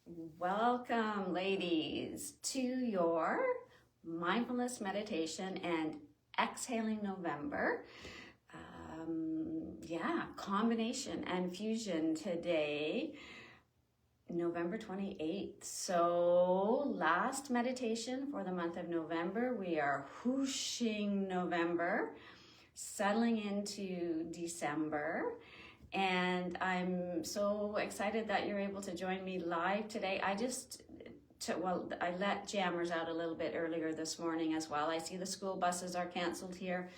Welcome, ladies, to your mindfulness meditation and exhaling November. Combination and fusion today, November 28th. So, last meditation for the month of November. We are whooshing November, settling into December. And I'm so excited that you're able to join me live today. I let jammers out a little bit earlier this morning as well. I see the school buses are canceled here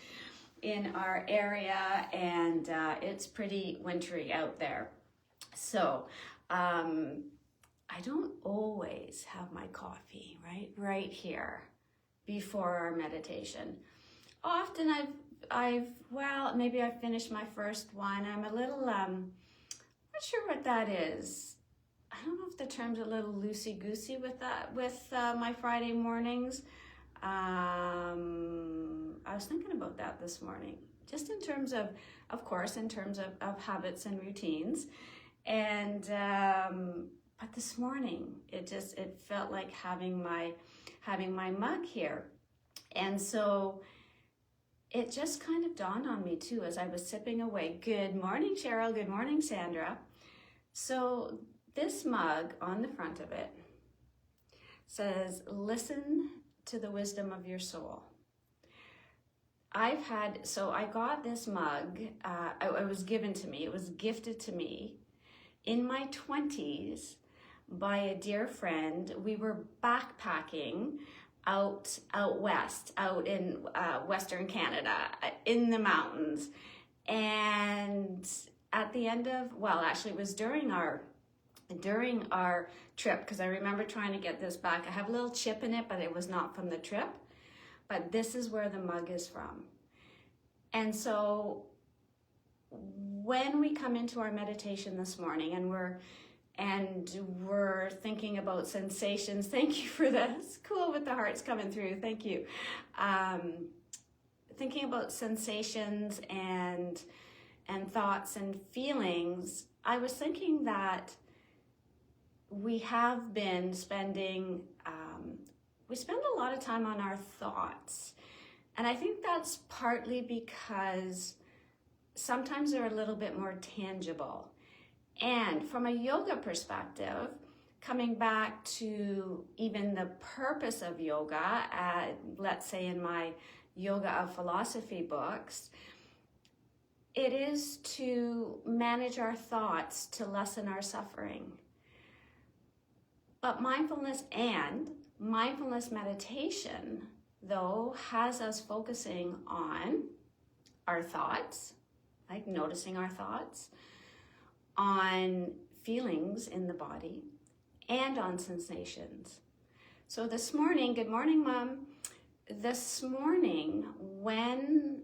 in our area, and it's pretty wintry out there. So I don't always have my coffee right here before our meditation. Often maybe I've finished my first one. I'm a little, not sure what that is. I don't know if the term's a little loosey-goosey with that, with my Friday mornings. I was thinking about that this morning, just in terms of course, in terms of habits and routines. And, but this morning, it felt like having my mug here. And so, it just kind of dawned on me too as I was sipping away. Good morning, Cheryl. Good morning, Sandra. So this mug on the front of it says, listen to the wisdom of your soul. I got this mug, it was given to me, it was gifted to me in my 20s by a dear friend. We were backpacking out west, out in Western Canada, in the mountains. And at the end of, it was during our trip, because I remember trying to get this back. I have a little chip in it, but it was not from the trip. But this is where the mug is from. And so when we come into our meditation this morning and we're thinking about sensations. Thank you for this. Cool with the hearts coming through. Thank you. Thinking about sensations and thoughts and feelings, I was thinking that we have been spending, we spend a lot of time on our thoughts. And I think that's partly because sometimes they're a little bit more tangible. And from a yoga perspective, coming back to even the purpose of yoga, let's say in my Yoga of Philosophy books, it is to manage our thoughts, to lessen our suffering. But mindfulness meditation, though, has us focusing on our thoughts, like noticing our thoughts, on feelings in the body, and on sensations. So this morning, good morning, Mom. This morning, when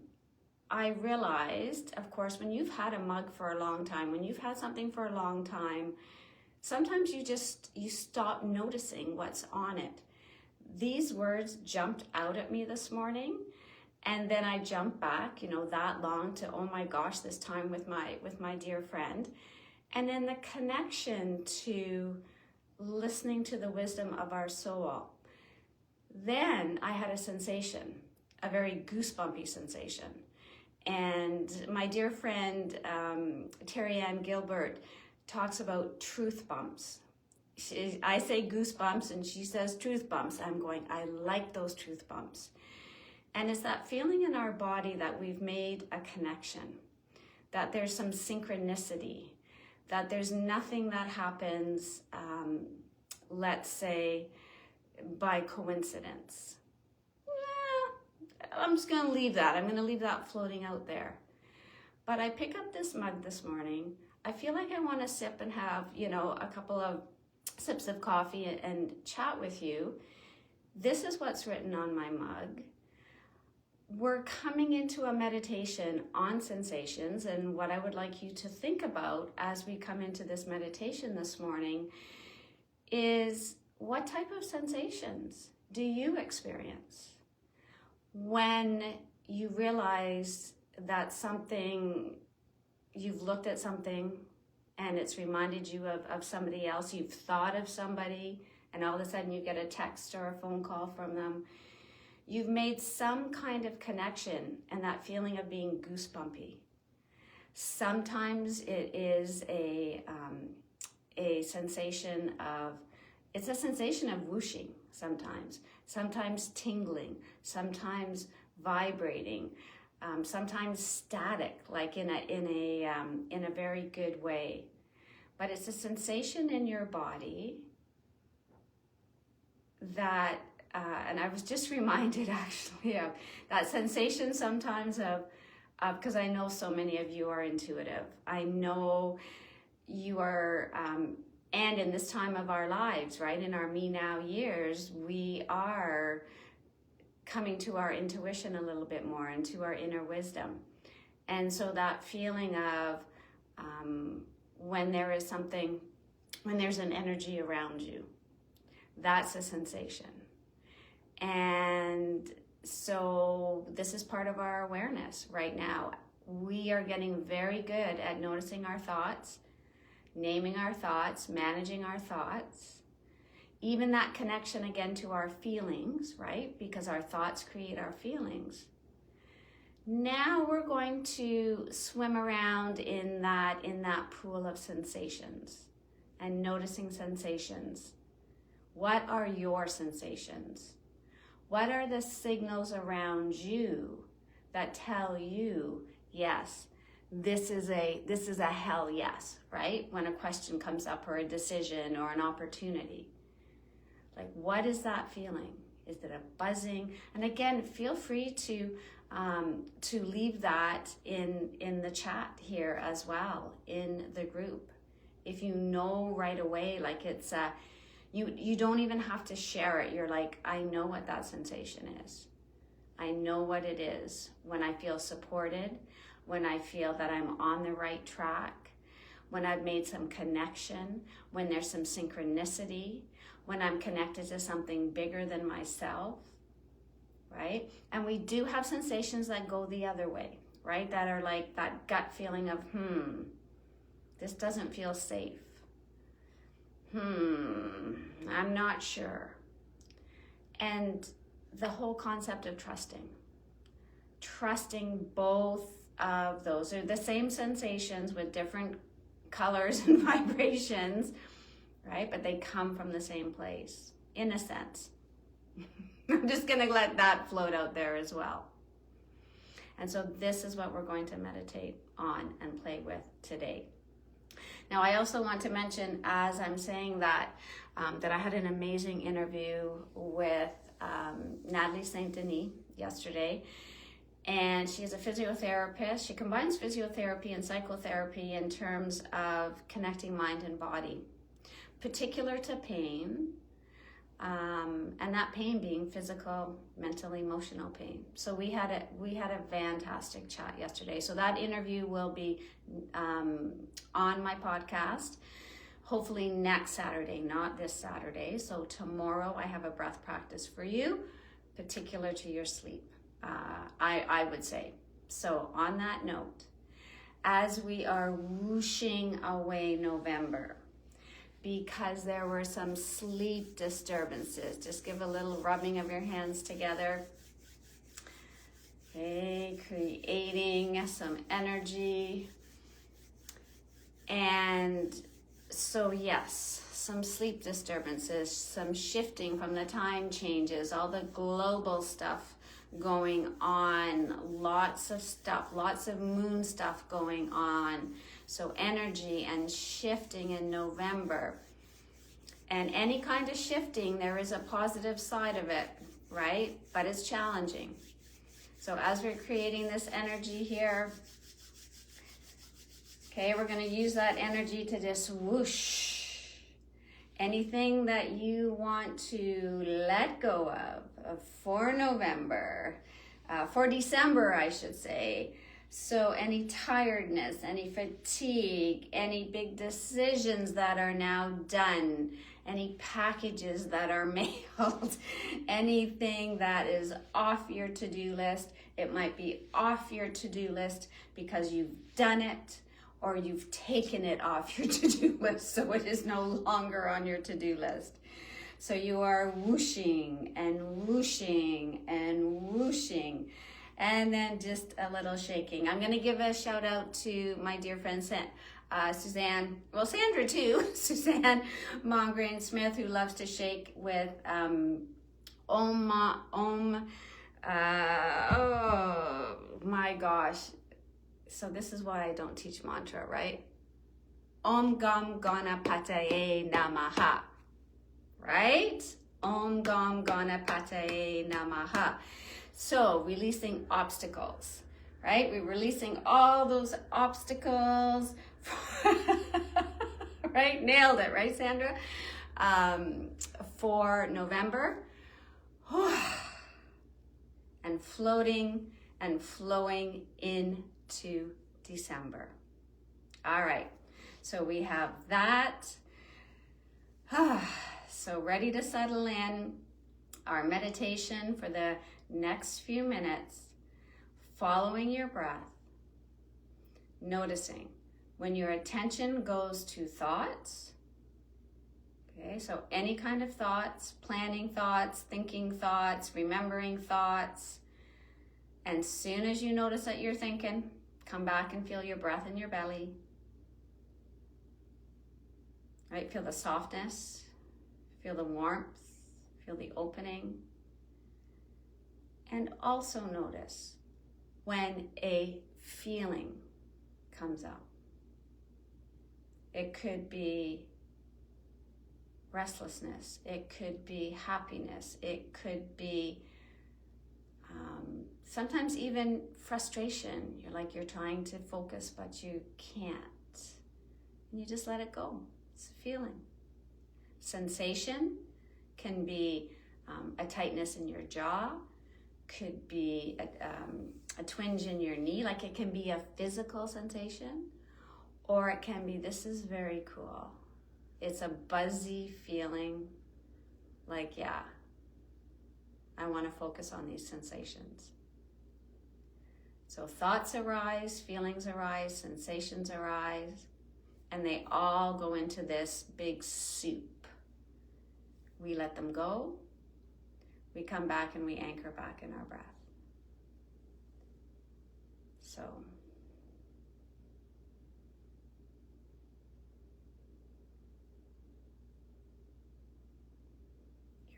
I realized, of course, when you've had a mug for a long time, when you've had something for a long time, sometimes you stop noticing what's on it. These words jumped out at me this morning, and then I jumped back, that long to, oh my gosh, this time with my dear friend. And then the connection to listening to the wisdom of our soul. Then I had a sensation, a very goosebumpy sensation. And my dear friend, Terry Ann Gilbert, talks about truth bumps. I say goosebumps and she says truth bumps. I'm going, I like those truth bumps. And it's that feeling in our body that we've made a connection, that there's some synchronicity, that there's nothing that happens, let's say, by coincidence. I'm just going to leave that. I'm going to leave that floating out there. But I pick up this mug this morning. I feel like I want to sip and have, a couple of sips of coffee and chat with you. This is what's written on my mug. We're coming into a meditation on sensations, and what I would like you to think about as we come into this meditation this morning is, what type of sensations do you experience when you realize that you've looked at something and it's reminded you of somebody else. You've thought of somebody, and all of a sudden you get a text or a phone call from them. You've made some kind of connection, and that feeling of being goosebumpy. Sometimes it is a sensation of, it's a sensation of whooshing sometimes tingling, sometimes vibrating, sometimes static, like in a very good way. But it's a sensation in your body that, and I was just reminded actually of that sensation sometimes of, because I know so many of you are intuitive. I know you are, and in this time of our lives, right, in our me now years, we are coming to our intuition a little bit more and to our inner wisdom. And so that feeling of when there is something, when there's an energy around you, that's a sensation. And so this is part of our awareness right now. We are getting very good at noticing our thoughts, naming our thoughts, managing our thoughts, even that connection again to our feelings, right? Because our thoughts create our feelings. Now we're going to swim around in that pool of sensations and noticing sensations. What are your sensations? What are the signals around you that tell you, yes, this is a hell yes, right? When a question comes up or a decision or an opportunity. Like, what is that feeling? Is it a buzzing? And again, feel free to leave that in the chat here as well, in the group. If you know right away, like it's you don't even have to share it. You're like, I know what that sensation is. I know what it is when I feel supported, when I feel that I'm on the right track, when I've made some connection, when there's some synchronicity, when I'm connected to something bigger than myself, right? And we do have sensations that go the other way, right? That are like that gut feeling of, this doesn't feel safe. I'm not sure. And the whole concept of trusting both of those are the same sensations with different colors and vibrations, right? But they come from the same place, in a sense. I'm just going to let that float out there as well. And so this is what we're going to meditate on and play with today. Now, I also want to mention, as I'm saying that, that I had an amazing interview with Natalie St. Denis yesterday. And she is a physiotherapist. She combines physiotherapy and psychotherapy in terms of connecting mind and body, particular to pain, and that pain being physical, mental, emotional pain. So we had a fantastic chat yesterday. So that interview will be on my podcast, hopefully next Saturday, not this Saturday. So tomorrow I have a breath practice for you, particular to your sleep. I would say. So on that note, as we are whooshing away November, because there were some sleep disturbances, just give a little rubbing of your hands together. Okay, creating some energy. And so yes, some sleep disturbances, some shifting from the time changes, all the global stuff going on, lots of stuff, lots of moon stuff going on. So energy and shifting in November. And any kind of shifting, there is a positive side of it, right? But it's challenging. So as we're creating this energy here, okay, we're going to use that energy to just whoosh. Anything that you want to let go of for November, for December, I should say. So any tiredness, any fatigue, any big decisions that are now done, any packages that are mailed, anything that is off your to-do list. It might be off your to-do list because you've done it, or you've taken it off your to-do list, so it is no longer on your to-do list. So you are whooshing and whooshing and whooshing, and then just a little shaking. I'm going to give a shout out to my dear friend Suzanne, well, Sandra too, Suzanne Mongrain Smith, who loves to shake with oh my gosh. So this is why I don't teach mantra, right? Om Gam Ganapataye Namaha, right? Om Gam Ganapataye Namaha. So releasing obstacles, right? We're releasing all those obstacles, right? Nailed it, right, Sandra? For November. And floating and flowing into December. All right, so we have that. So ready to settle in. Our meditation for the next few minutes, following your breath, noticing when your attention goes to thoughts. Okay, so any kind of thoughts, planning thoughts, thinking thoughts, remembering thoughts. And soon as you notice that you're thinking, come back and feel your breath in your belly. Right, feel the softness, feel the warmth, feel the opening. And also notice when a feeling comes up. It could be restlessness, it could be happiness, it could be sometimes even frustration. You're trying to focus, but you can't. And you just let it go. It's a feeling. Sensation can be a tightness in your jaw, could be a twinge in your knee, like it can be a physical sensation, or it can be, this is very cool. It's a buzzy feeling, like, yeah, I want to focus on these sensations. So thoughts arise, feelings arise, sensations arise, and they all go into this big soup. We let them go. We come back and we anchor back in our breath. So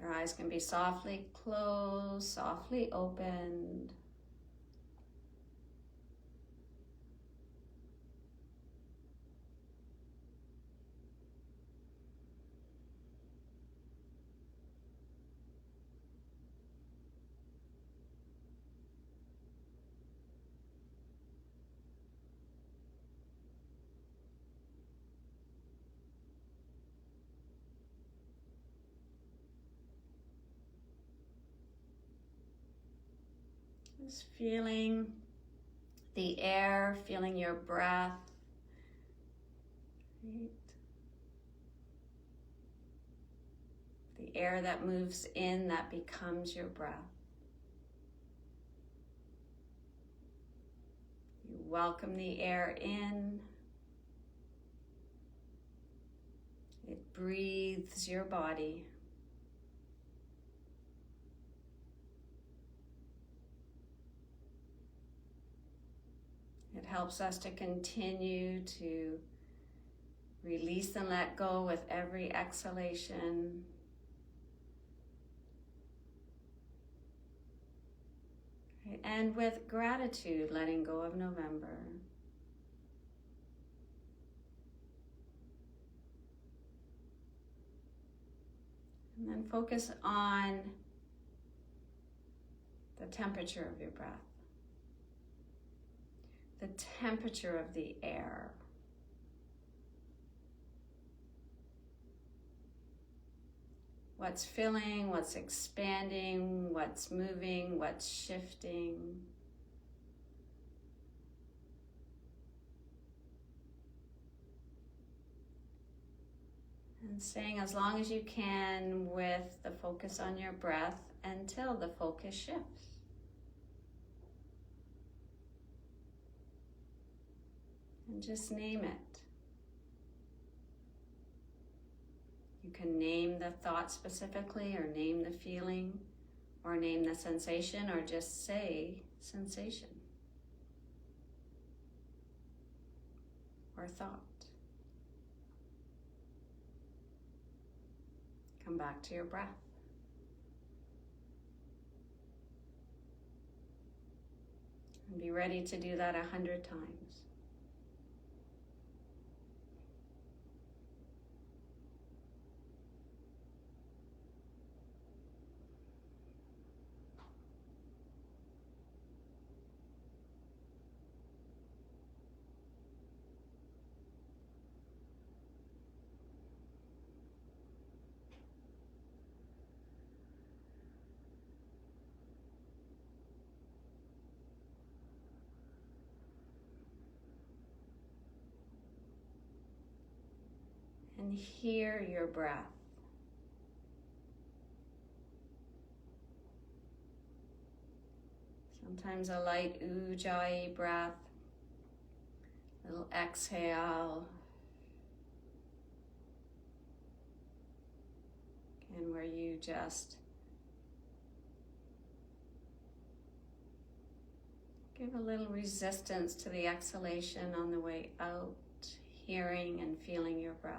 your eyes can be softly closed, softly opened. Just feeling the air, feeling your breath. Right. The air that moves in, that becomes your breath. You welcome the air in. It breathes your body. It helps us to continue to release and let go with every exhalation. Right. And with gratitude, letting go of November. And then focus on the temperature of your breath. The temperature of the air. What's filling, what's expanding, what's moving, what's shifting. And staying as long as you can with the focus on your breath until the focus shifts. And just name it. You can name the thought specifically, or name the feeling, or name the sensation, or just say sensation or thought. Come back to your breath. And be ready to do that 100 times. And hear your breath. Sometimes a light ujjayi breath, little exhale, and where you just give a little resistance to the exhalation on the way out, hearing and feeling your breath.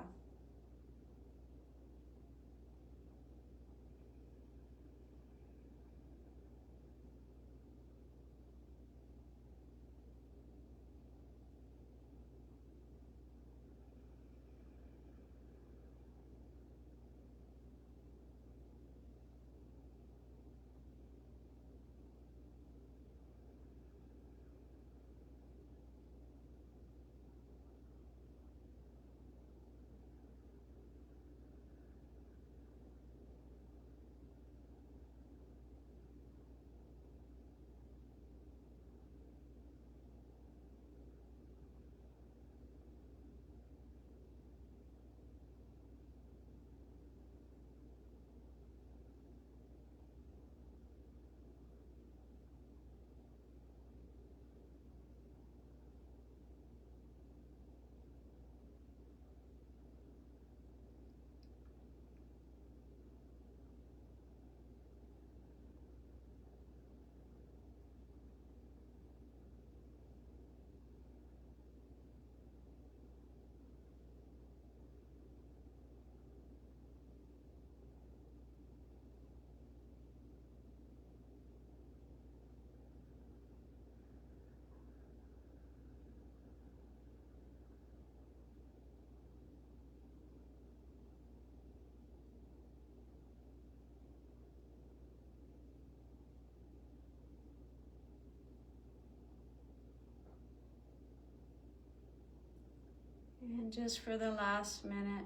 And just for the last minute,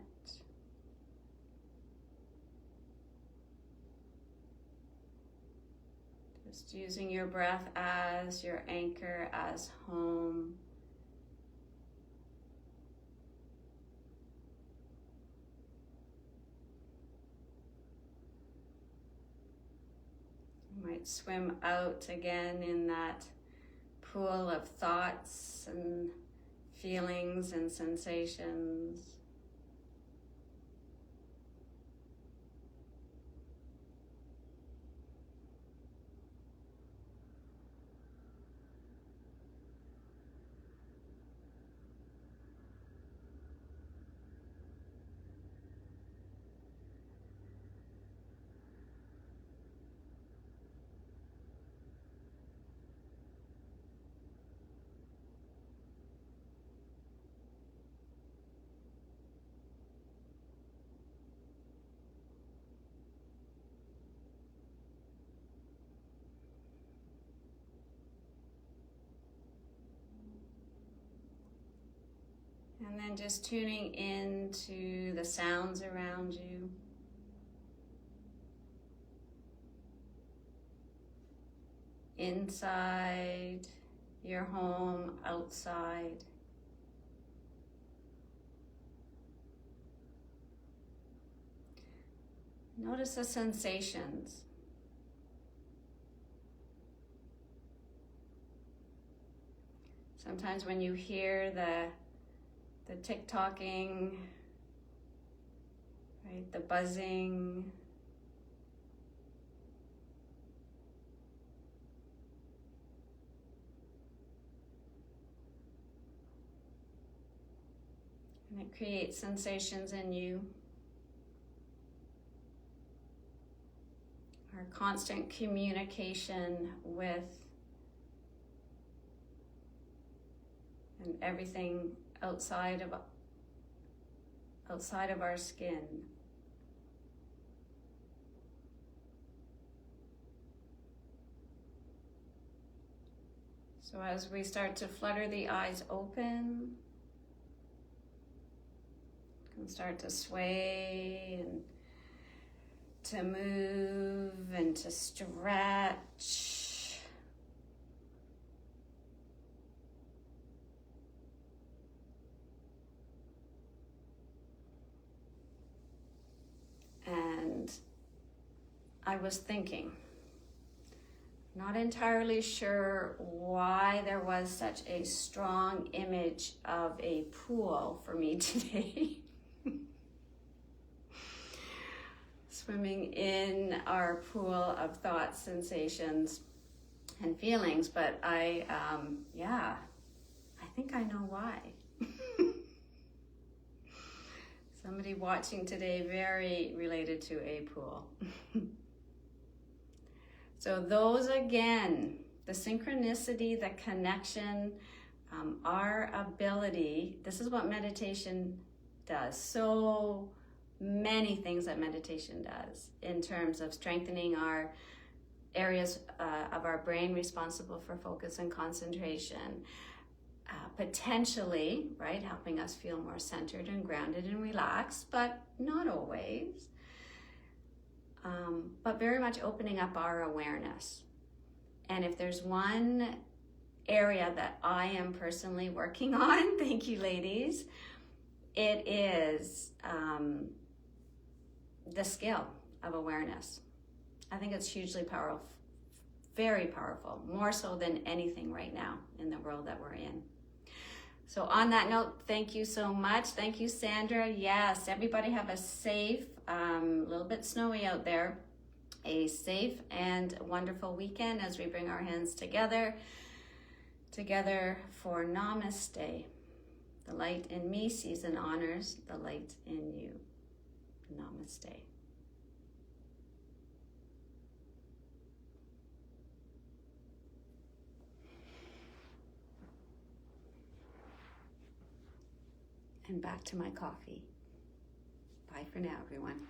just using your breath as your anchor, as home. You might swim out again in that pool of thoughts and feelings and sensations. And then just tuning into the sounds around you. Inside your home, outside. Notice the sensations. Sometimes when you hear the the tick-tocking, right? The buzzing. And it creates sensations in you. Our constant communication with and everything outside of our skin. So as we start to flutter the eyes open, you can start to sway and to move and to stretch. And I was thinking, not entirely sure why there was such a strong image of a pool for me today. Swimming in our pool of thoughts, sensations, and feelings, but I think I know why. Somebody watching today very related to a pool. So those, again, the synchronicity, the connection, our ability, this is what meditation does. So many things that meditation does in terms of strengthening our areas of our brain responsible for focus and concentration, potentially, right, helping us feel more centered and grounded and relaxed, but not always. But very much opening up our awareness. And if there's one area that I am personally working on, thank you ladies, it is the skill of awareness. I think it's hugely powerful, very powerful, more so than anything right now in the world that we're in. So on that note, thank you so much. Thank you, Sandra. Yes, everybody have a safe, a little bit snowy out there, a safe and wonderful weekend as we bring our hands together for Namaste. The light in me sees and honors the light in you. Namaste. And back to my coffee. Bye for now, everyone.